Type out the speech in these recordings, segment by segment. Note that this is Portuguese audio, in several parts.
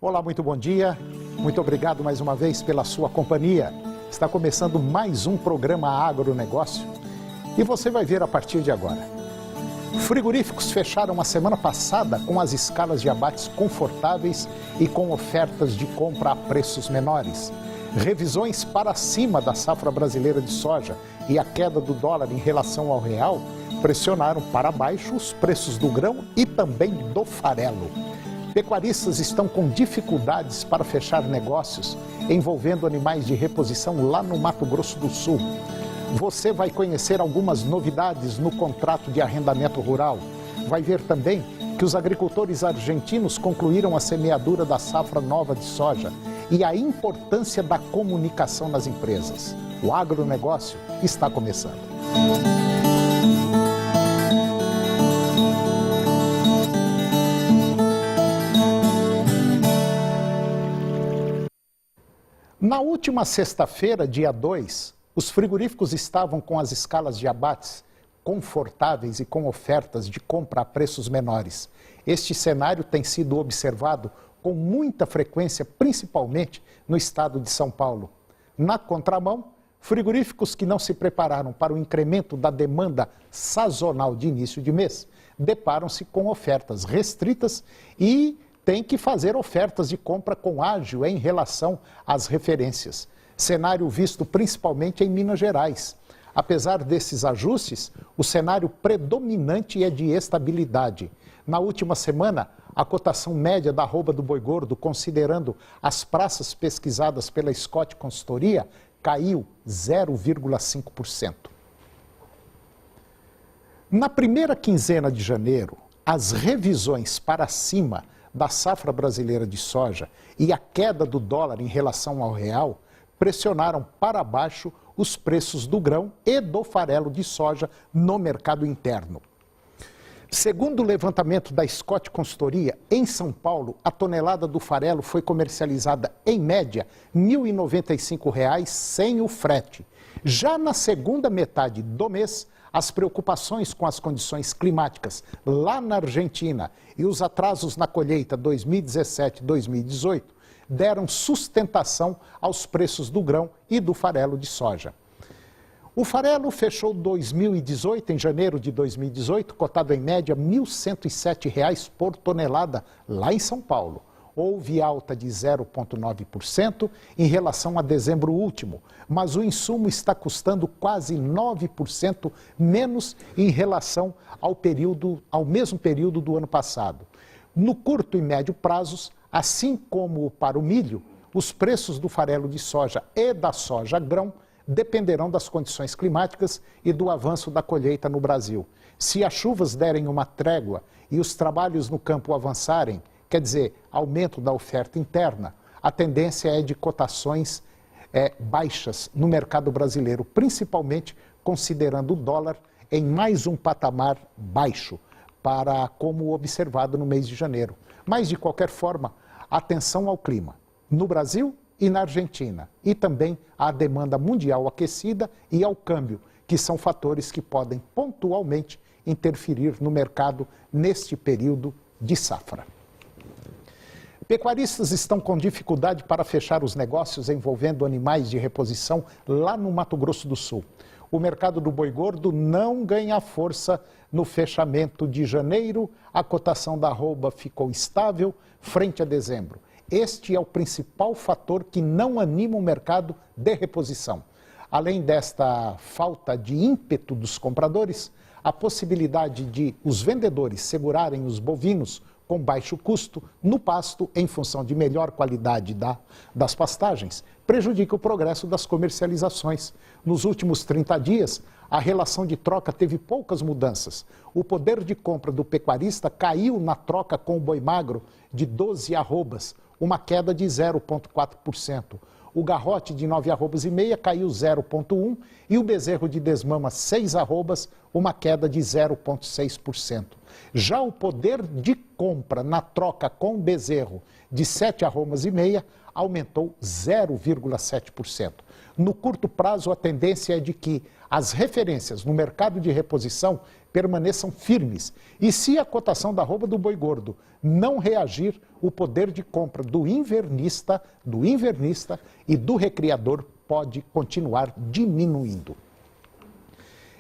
Olá, muito bom dia. Muito obrigado mais uma vez pela sua companhia. Está começando mais um programa Agronegócio e você vai ver a partir de agora. Frigoríficos fecharam a semana passada com as escalas de abates confortáveis e com ofertas de compra a preços menores. Revisões para cima da safra brasileira de soja e a queda do dólar em relação ao real pressionaram para baixo os preços do grão e também do farelo. Pecuaristas estão com dificuldades para fechar negócios envolvendo animais de reposição lá no Mato Grosso do Sul. Você vai conhecer algumas novidades no contrato de arrendamento rural. Vai ver também que os agricultores argentinos concluíram a semeadura da safra nova de soja e a importância da comunicação nas empresas. O agronegócio está começando. Na última sexta-feira, dia 2, os frigoríficos estavam com as escalas de abates confortáveis e com ofertas de compra a preços menores. Este cenário tem sido observado com muita frequência, principalmente no estado de São Paulo. Na contramão, frigoríficos que não se prepararam para o incremento da demanda sazonal de início de mês deparam-se com ofertas restritas e têm que fazer ofertas de compra com ágio em relação às referências. Cenário visto principalmente em Minas Gerais. Apesar desses ajustes, o cenário predominante é de estabilidade. Na última semana, a cotação média da arroba do boi gordo, considerando as praças pesquisadas pela Scott Consultoria, caiu 0,5%. Na primeira quinzena de janeiro, as revisões para cima da safra brasileira de soja e a queda do dólar em relação ao real pressionaram para baixo os preços do grão e do farelo de soja no mercado interno. Segundo o levantamento da Scott Consultoria, em São Paulo, a tonelada do farelo foi comercializada em média R$ 1.095 sem o frete. Já na segunda metade do mês, as preocupações com as condições climáticas lá na Argentina e os atrasos na colheita 2017-2018 deram sustentação aos preços do grão e do farelo de soja. O farelo fechou 2018, em janeiro de 2018, cotado em média R$ 1.107 por tonelada lá em São Paulo. Houve alta de 0,9% em relação a dezembro último, mas o insumo está custando quase 9% menos em relação ao mesmo período do ano passado. No curto e médio prazos, assim como para o milho, os preços do farelo de soja e da soja grão dependerão das condições climáticas e do avanço da colheita no Brasil. Se as chuvas derem uma trégua e os trabalhos no campo avançarem, quer dizer, aumento da oferta interna, a tendência é de cotações baixas no mercado brasileiro, principalmente considerando o dólar em mais um patamar baixo, para como observado no mês de janeiro. Mas, de qualquer forma, atenção ao clima, no Brasil e na Argentina, e também à demanda mundial aquecida e ao câmbio, que são fatores que podem pontualmente interferir no mercado neste período de safra. Pecuaristas estão com dificuldade para fechar os negócios envolvendo animais de reposição lá no Mato Grosso do Sul. O mercado do boi gordo não ganha força no fechamento de janeiro, a cotação da arroba ficou estável frente a dezembro. Este é o principal fator que não anima o mercado de reposição. Além desta falta de ímpeto dos compradores, a possibilidade de os vendedores segurarem os bovinos com baixo custo no pasto em função de melhor qualidade das pastagens, prejudica o progresso das comercializações. Nos últimos 30 dias, a relação de troca teve poucas mudanças. O poder de compra do pecuarista caiu na troca com o boi magro de 12 arrobas, uma queda de 0,4%. O garrote de 9 arrobas e meia caiu 0,1% e o bezerro de desmama 6 arrobas, uma queda de 0,6%. Já o poder de compra na troca com bezerro de 7 arrobas e meia aumentou 0,7%. No curto prazo, a tendência é de que as referências no mercado de reposição permaneçam firmes. E se a cotação da arroba do boi gordo não reagir, o poder de compra do invernista e do recriador pode continuar diminuindo.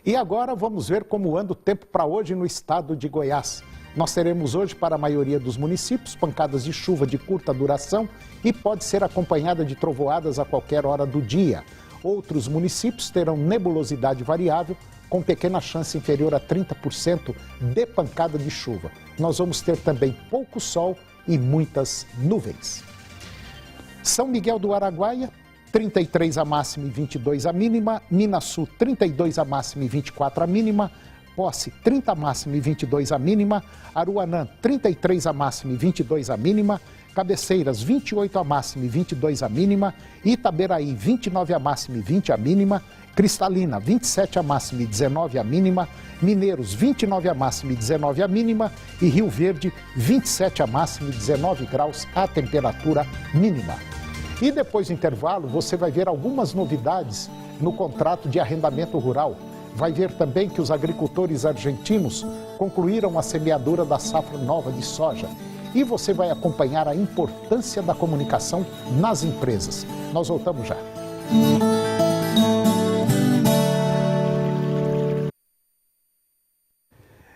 E agora vamos ver como anda o tempo para hoje no estado de Goiás. Nós teremos hoje, para a maioria dos municípios, pancadas de chuva de curta duração e pode ser acompanhada de trovoadas a qualquer hora do dia. Outros municípios terão nebulosidade variável, com pequena chance inferior a 30% de pancada de chuva. Nós vamos ter também pouco sol e muitas nuvens. São Miguel do Araguaia, 33 a máxima e 22 a mínima. Minasul, 32 a máxima e 24 a mínima. Posse, 30 a máxima e 22 a mínima. Aruanã, 33 a máxima e 22 a mínima. Cabeceiras, 28 a máxima e 22 a mínima. Itaberaí, 29 a máxima e 20 a mínima. Cristalina, 27 a máxima e 19 a mínima. Mineiros, 29 a máxima e 19 a mínima. E Rio Verde, 27 a máxima e 19 graus a temperatura mínima. E depois do intervalo, você vai ver algumas novidades no contrato de arrendamento rural. Vai ver também que os agricultores argentinos concluíram a semeadura da safra nova de soja. E você vai acompanhar a importância da comunicação nas empresas. Nós voltamos já.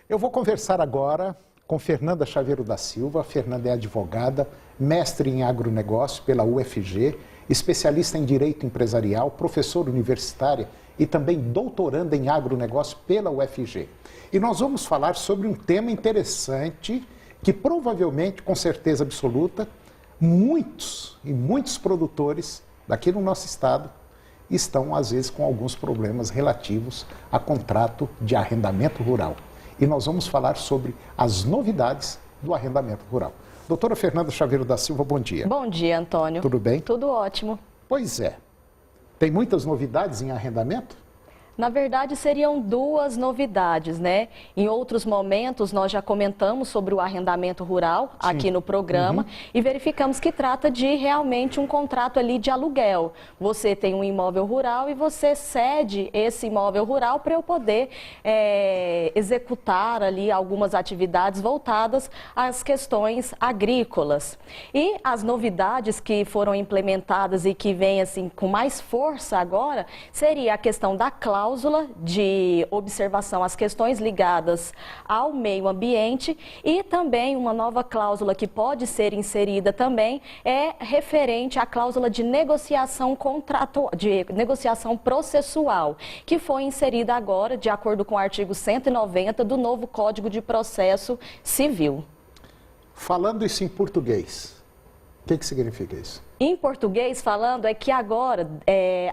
Eu vou conversar agora com Fernanda Chaveiro da Silva. Fernanda é advogada, mestre em agronegócio pela UFG, especialista em direito empresarial, professora universitária e também doutoranda em agronegócio pela UFG. E nós vamos falar sobre um tema interessante que provavelmente, com certeza absoluta, muitos produtores daqui no nosso estado estão, às vezes, com alguns problemas relativos a contrato de arrendamento rural. E nós vamos falar sobre as novidades do arrendamento rural. Doutora Fernanda Chaveiro da Silva, bom dia. Bom dia, Antônio. Tudo bem? Tudo ótimo. Pois é. Tem muitas novidades em arrendamento? Na verdade, seriam duas novidades, né? Em outros momentos, nós já comentamos sobre o arrendamento rural aqui no programa e verificamos que trata de realmente um contrato ali de aluguel. Você tem um imóvel rural e você cede esse imóvel rural para eu poder executar ali algumas atividades voltadas às questões agrícolas. E as novidades que foram implementadas e que vêm assim com mais força agora, seria a questão da cláusula de observação às questões ligadas ao meio ambiente e também uma nova cláusula que pode ser inserida também é referente à cláusula de negociação processual, que foi inserida agora de acordo com o artigo 190 do novo Código de Processo Civil. Falando isso em português, o que significa isso? Em português falando, é que agora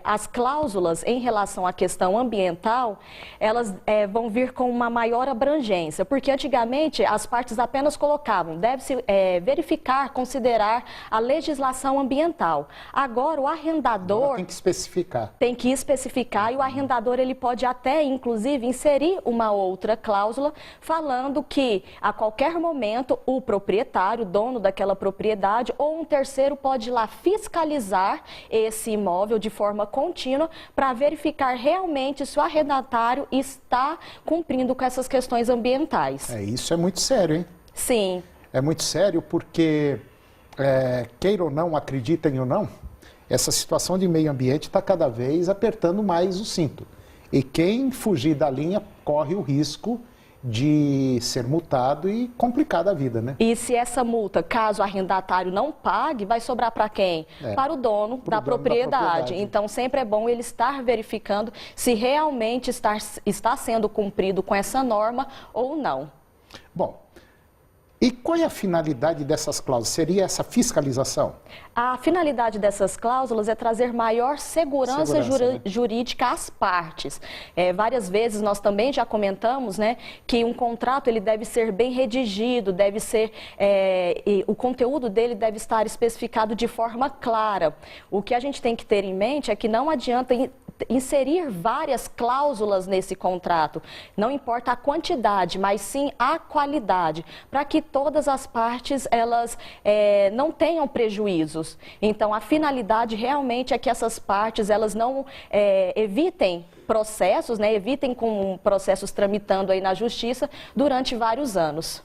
as cláusulas em relação à questão ambiental, elas vão vir com uma maior abrangência, porque antigamente as partes apenas colocavam, deve-se verificar, considerar a legislação ambiental. Agora o arrendador... Agora tem que especificar. Tem que especificar e o arrendador ele pode até, inclusive, inserir uma outra cláusula falando que a qualquer momento o proprietário, dono daquela propriedade ou um terceiro pode ir lá fiscalizar esse imóvel de forma contínua para verificar realmente se o arrendatário está cumprindo com essas questões ambientais. Isso é muito sério, hein? Sim. É muito sério porque, queira ou não, acreditem ou não, essa situação de meio ambiente está cada vez apertando mais o cinto. E quem fugir da linha corre o risco de ser multado e complicar a vida, né? E se essa multa, caso o arrendatário não pague, vai sobrar para quem? Para o dono da propriedade. Então, sempre é bom ele estar verificando se realmente está sendo cumprido com essa norma ou não. Bom, e qual é a finalidade dessas cláusulas? Seria essa fiscalização? A finalidade dessas cláusulas é trazer maior segurança jurídica às partes. Várias vezes nós também já comentamos, né, que um contrato ele deve ser bem redigido, deve ser, o conteúdo dele deve estar especificado de forma clara. O que a gente tem que ter em mente é que não adianta inserir várias cláusulas nesse contrato. Não importa a quantidade, mas sim a qualidade, para que todas as partes elas não tenham prejuízos. Então, a finalidade realmente é que essas partes elas não evitem processos, evitem com processos tramitando aí na justiça durante vários anos.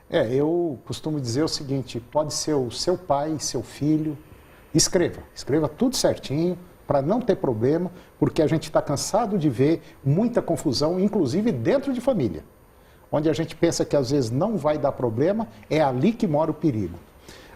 Eu costumo dizer o seguinte, pode ser o seu pai, seu filho, escreva tudo certinho, para não ter problema, porque a gente está cansado de ver muita confusão, inclusive dentro de família, onde a gente pensa que às vezes não vai dar problema, é ali que mora o perigo.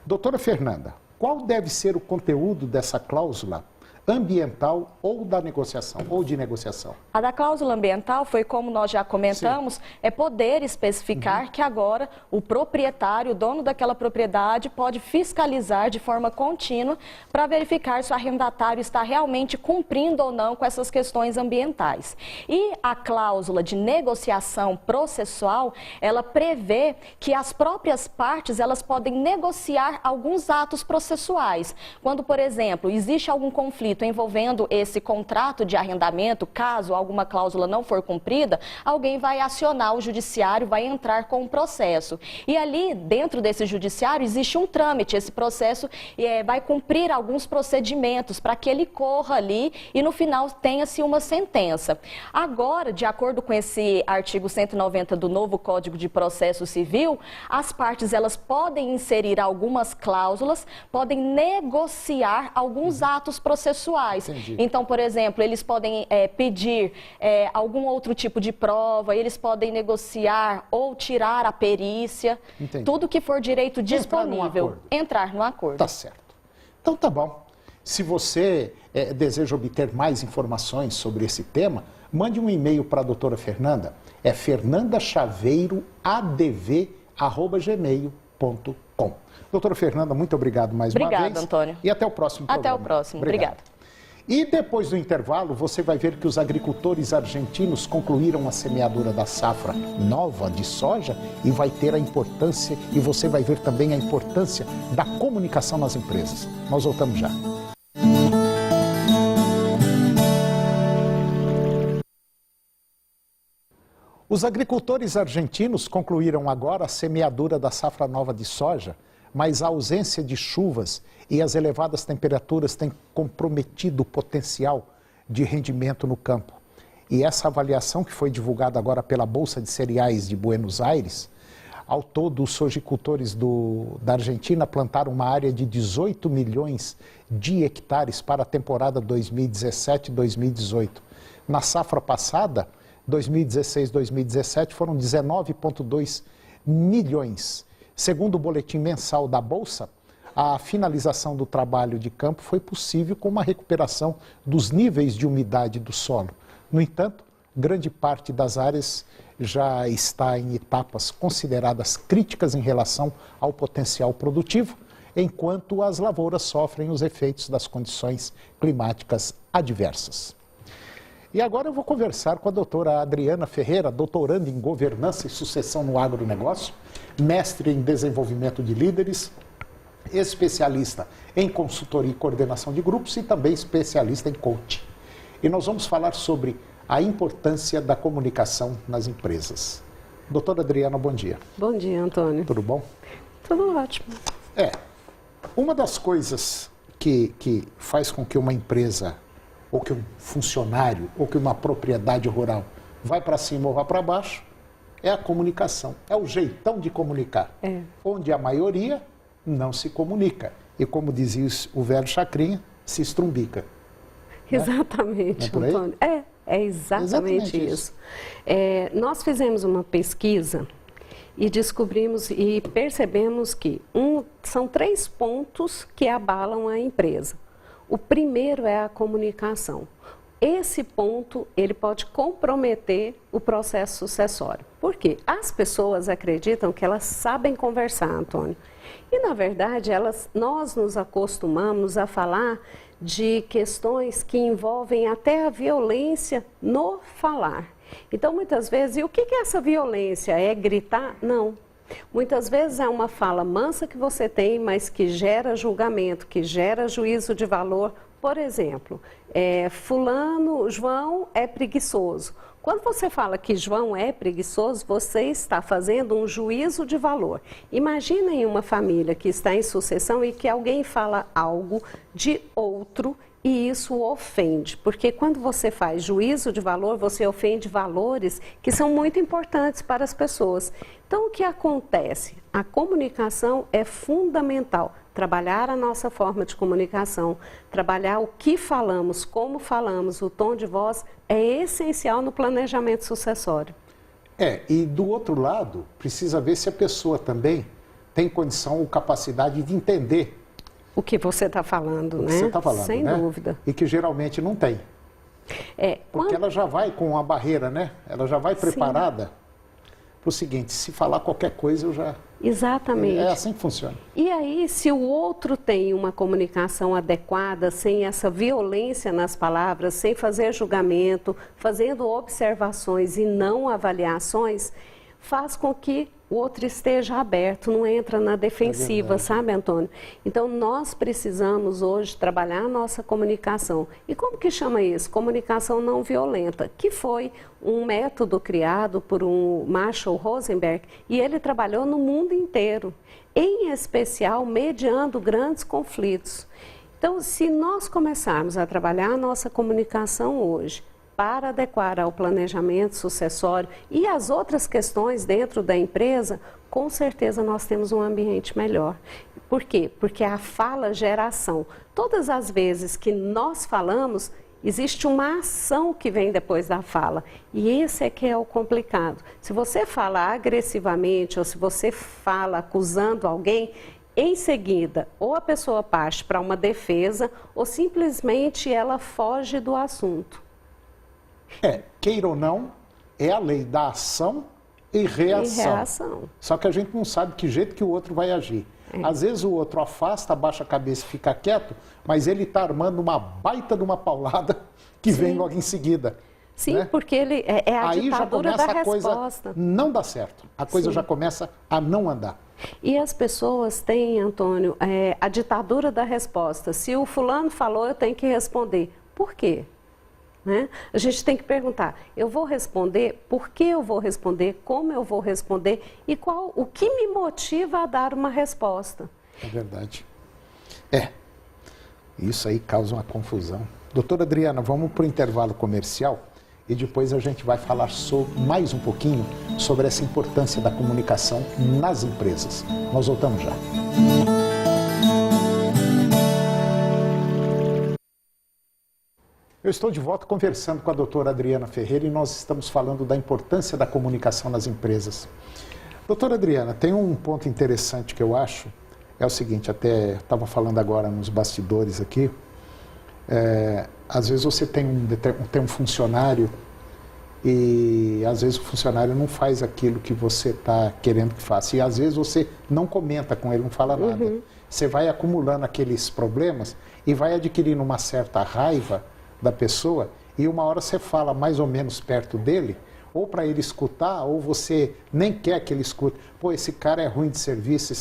Doutora Fernanda, qual deve ser o conteúdo dessa cláusula ambiental ou da negociação, ou de negociação? A da cláusula ambiental foi, como nós já comentamos, sim, é poder especificar que agora o proprietário, o dono daquela propriedade, pode fiscalizar de forma contínua para verificar se o arrendatário está realmente cumprindo ou não com essas questões ambientais. E a cláusula de negociação processual, ela prevê que as próprias partes, elas podem negociar alguns atos processuais. Quando, por exemplo, existe algum conflito envolvendo esse contrato de arrendamento, caso alguma cláusula não for cumprida, alguém vai acionar o judiciário, vai entrar com um processo. E ali, dentro desse judiciário, existe um trâmite. Esse processo vai cumprir alguns procedimentos para que ele corra ali e, no final, tenha-se uma sentença. Agora, de acordo com esse artigo 190 do novo Código de Processo Civil, as partes elas podem inserir algumas cláusulas, podem negociar alguns atos processuais. Entendi. Então, por exemplo, eles podem pedir algum outro tipo de prova, eles podem negociar ou tirar a perícia, entendi, tudo que for direito disponível, entrar no acordo. Tá certo. Então tá bom. Se você deseja obter mais informações sobre esse tema, mande um e-mail para a doutora Fernanda, é fernandachaveiroadv@gmail.com. Doutora Fernanda, muito obrigado mais uma vez. Obrigada, Antônio. E até o próximo programa. Até o próximo. Obrigada. E depois do intervalo, você vai ver que os agricultores argentinos concluíram a semeadura da safra nova de soja e vai ter a importância, e você vai ver também a importância da comunicação nas empresas. Nós voltamos já. Os agricultores argentinos concluíram agora a semeadura da safra nova de soja, mas a ausência de chuvas e as elevadas temperaturas têm comprometido o potencial de rendimento no campo. E essa avaliação que foi divulgada agora pela Bolsa de Cereais de Buenos Aires, ao todo os sojicultores da Argentina plantaram uma área de 18 milhões de hectares para a temporada 2017-2018. Na safra passada, 2016-2017, foram 19,2 milhões. Segundo o boletim mensal da Bolsa, a finalização do trabalho de campo foi possível com uma recuperação dos níveis de umidade do solo. No entanto, grande parte das áreas já está em etapas consideradas críticas em relação ao potencial produtivo, enquanto as lavouras sofrem os efeitos das condições climáticas adversas. E agora eu vou conversar com a doutora Adriana Ferreira, doutoranda em Governança e Sucessão no Agronegócio, mestre em Desenvolvimento de Líderes, especialista em consultoria e coordenação de grupos e também especialista em coaching. E nós vamos falar sobre a importância da comunicação nas empresas. Doutora Adriana, bom dia. Bom dia, Antônio. Tudo bom? Tudo ótimo. Uma das coisas que faz com que uma empresa, ou que um funcionário, ou que uma propriedade rural vai para cima ou vai para baixo, é a comunicação, é o jeitão de comunicar. Onde a maioria não se comunica. E como dizia o velho Chacrinha, se estrumbica. Exatamente, não é Antônio. É exatamente isso. Nós fizemos uma pesquisa e descobrimos e percebemos que são 3 pontos que abalam a empresa. O primeiro é a comunicação. Esse ponto, ele pode comprometer o processo sucessório. Por quê? As pessoas acreditam que elas sabem conversar, Antônio. E, na verdade, nós nos acostumamos a falar de questões que envolvem até a violência no falar. Então, muitas vezes, e o que é essa violência? É gritar? Não. Muitas vezes é uma fala mansa que você tem, mas que gera julgamento, que gera juízo de valor Por exemplo, João é preguiçoso. Quando você fala que João é preguiçoso, você está fazendo um juízo de valor. Imaginem uma família que está em sucessão e que alguém fala algo de outro e isso ofende, porque quando você faz juízo de valor, você ofende valores que são muito importantes para as pessoas. Então, o que acontece? A comunicação é fundamental. Trabalhar a nossa forma de comunicação, trabalhar o que falamos, como falamos, o tom de voz, é essencial no planejamento sucessório. E do outro lado, precisa ver se a pessoa também tem condição ou capacidade de entender o que você está falando, né? Você está falando, sem dúvida. E que geralmente não tem. Porque ela já vai com a barreira, né? Ela já vai preparada para o seguinte, se falar qualquer coisa eu já... Exatamente. É assim que funciona. E aí, se o outro tem uma comunicação adequada, sem essa violência nas palavras, sem fazer julgamento, fazendo observações e não avaliações, faz com que o outro esteja aberto, não entra na defensiva, sabe, Antônio? Então, nós precisamos hoje trabalhar a nossa comunicação. E como que chama isso? Comunicação não violenta, que foi um método criado por um Marshall Rosenberg, e ele trabalhou no mundo inteiro, em especial mediando grandes conflitos. Então, se nós começarmos a trabalhar a nossa comunicação hoje, para adequar ao planejamento sucessório e as outras questões dentro da empresa, com certeza nós temos um ambiente melhor. Por quê? Porque a fala gera ação. Todas as vezes que nós falamos, existe uma ação que vem depois da fala. E esse é que é o complicado. Se você fala agressivamente ou se você fala acusando alguém, em seguida, ou a pessoa parte para uma defesa ou simplesmente ela foge do assunto. Queira ou não, é a lei da ação e reação. Só que a gente não sabe que jeito que o outro vai agir. Às vezes o outro afasta, abaixa a cabeça e fica quieto, mas ele está armando uma baita de uma paulada que vem logo em seguida. Sim, né? Porque ele é a aí ditadura já começa da a coisa resposta. Não dá certo. A coisa já começa a não andar. E as pessoas têm, Antônio, a ditadura da resposta. Se o fulano falou, eu tenho que responder. Por quê? Né? A gente tem que perguntar, eu vou responder, por que eu vou responder, como eu vou responder e o que me motiva a dar uma resposta. É verdade. Isso aí causa uma confusão. Doutora Adriana, vamos para o intervalo comercial e depois a gente vai falar mais um pouquinho sobre essa importância da comunicação nas empresas. Nós voltamos já. Eu estou de volta conversando com a doutora Adriana Ferreira e nós estamos falando da importância da comunicação nas empresas. Doutora Adriana, tem um ponto interessante que eu acho, é o seguinte, até estava falando agora nos bastidores aqui, às vezes você tem um funcionário e às vezes o funcionário não faz aquilo que você está querendo que faça e às vezes você não comenta com ele, não fala nada. Você vai acumulando aqueles problemas e vai adquirindo uma certa raiva da pessoa e uma hora você fala mais ou menos perto dele, ou para ele escutar, ou você nem quer que ele escute. Pô, esse cara é ruim de serviço,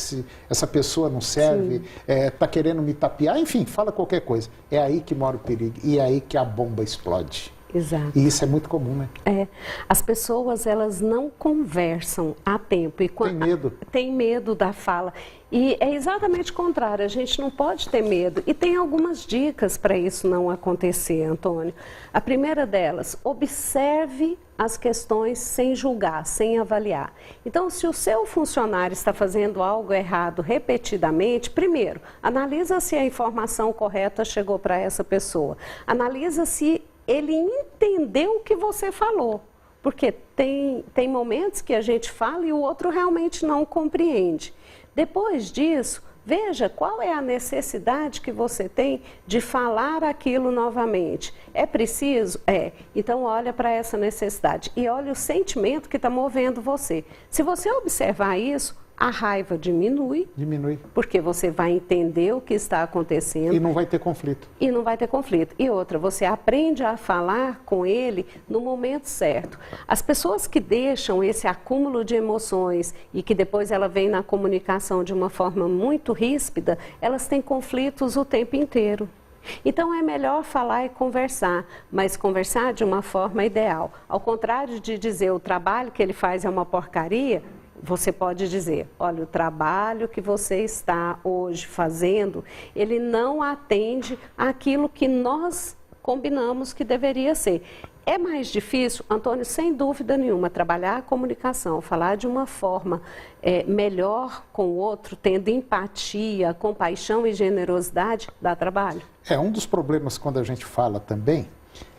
essa pessoa não serve, tá querendo me tapear, enfim, fala qualquer coisa. É aí que mora o perigo e é aí que a bomba explode. Exato. E isso é muito comum, né? As pessoas, elas não conversam a tempo. E tem medo. Tem medo da fala. E é exatamente o contrário, a gente não pode ter medo. E tem algumas dicas para isso não acontecer, Antônio. A primeira delas, observe as questões sem julgar, sem avaliar. Então, se o seu funcionário está fazendo algo errado repetidamente, primeiro, analisa se a informação correta chegou para essa pessoa. Analisa se ele entendeu o que você falou. Porque tem momentos que a gente fala e o outro realmente não compreende. Depois disso, veja qual é a necessidade que você tem de falar aquilo novamente. É preciso? Então, olha para essa necessidade e olha o sentimento que está movendo você. Se você observar isso, a raiva diminui. Porque você vai entender o que está acontecendo. E não vai ter conflito. E outra, você aprende a falar com ele no momento certo. As pessoas que deixam esse acúmulo de emoções e que depois ela vem na comunicação de uma forma muito ríspida, elas têm conflitos o tempo inteiro. Então é melhor falar e conversar, mas conversar de uma forma ideal. Ao contrário de dizer o trabalho que ele faz é uma porcaria, você pode dizer, olha, o trabalho que você está hoje fazendo, ele não atende àquilo que nós combinamos que deveria ser. É mais difícil, Antônio, sem dúvida nenhuma, trabalhar a comunicação, falar de uma forma melhor com o outro, tendo empatia, compaixão e generosidade, dá trabalho. Um dos problemas quando a gente fala também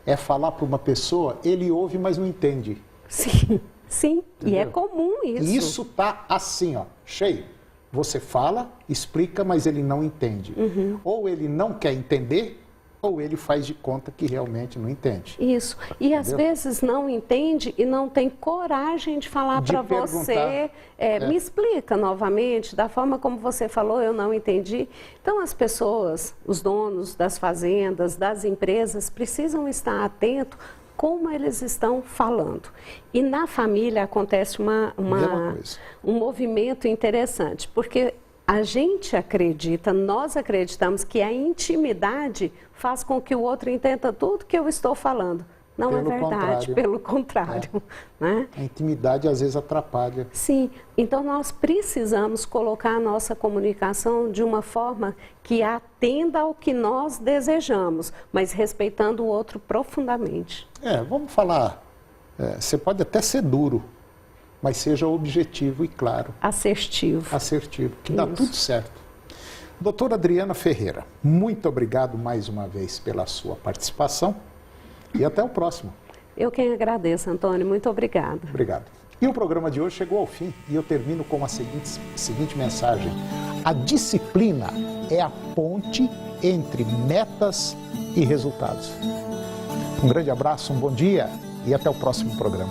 é falar para uma pessoa, ele ouve, mas não entende. Sim, sim, entendeu? E é comum isso. E isso tá assim, ó, cheio. Você fala, explica, mas ele não entende. Ou ele não quer entender, ou ele faz de conta que realmente não entende. Isso. E entendeu? Às vezes não entende e não tem coragem de falar para você, me explica novamente, da forma como você falou, eu não entendi. Então as pessoas, os donos das fazendas, das empresas, precisam estar atentos como eles estão falando. E na família acontece um movimento interessante, porque a gente acredita, nós acreditamos que a intimidade faz com que o outro entenda tudo que eu estou falando. Não é verdade, pelo contrário. Né? A intimidade às vezes atrapalha. Sim, então nós precisamos colocar a nossa comunicação de uma forma que atenda ao que nós desejamos, mas respeitando o outro profundamente. Vamos falar, você pode até ser duro, mas seja objetivo e claro. Assertivo. Assertivo, que dá tudo certo. Doutora Adriana Ferreira, muito obrigado mais uma vez pela sua participação e até o próximo. Eu quem agradeço, Antônio. Muito obrigada. Obrigado. E o programa de hoje chegou ao fim e eu termino com a seguinte mensagem. A disciplina é a ponte entre metas e resultados. Um grande abraço, um bom dia e até o próximo programa.